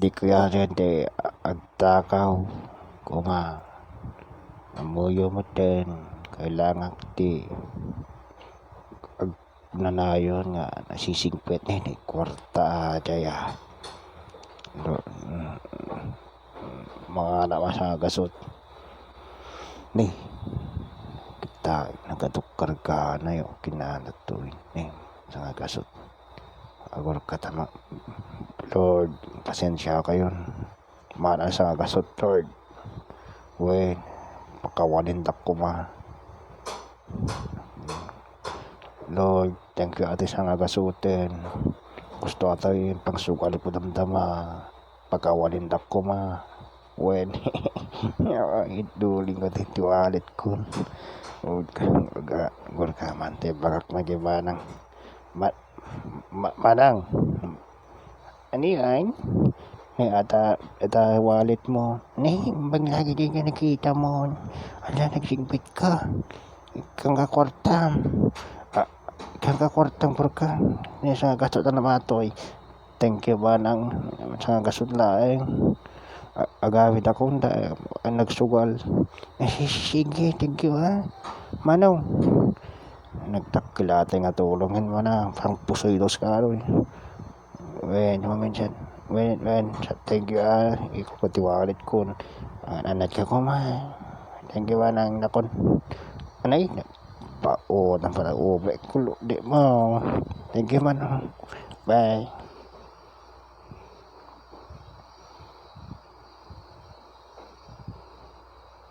Di kaya gente agtakaw kuma amuyo mo din kailangan ti ag nanayon nga nasisingpet ni kwarta jaya mga anak masagasot ni kita nagatukar ka na yung kinanatuin ni sa gasot agor katama Lord pasensya kayo mana sa gasot Lord wen pakawalindak ko ma Lord thank you ate sa nagasutin gusto ata yung pangsugal po damdama pakawalindak ko ma wen iduling ko titiwalit ko gor ka man te bagak magibanang manang ani yan ata wallet mo ni bang lagi din ka nakita mo ala nagsingpit ka kang kakwartam kang kakwartam por ka ni sa gasot na matoy thank you ba nang sa gasot laeng agawid ako nagsugal sige thank you ha manaw nagtakilate nga tulungan mo na pang pusoy dos karo wen minsan wen thank you ikaw patiwalit ko anat ka ko ma thank you nang nakon anay pa o nang para ubre kulo di mo thank you man bye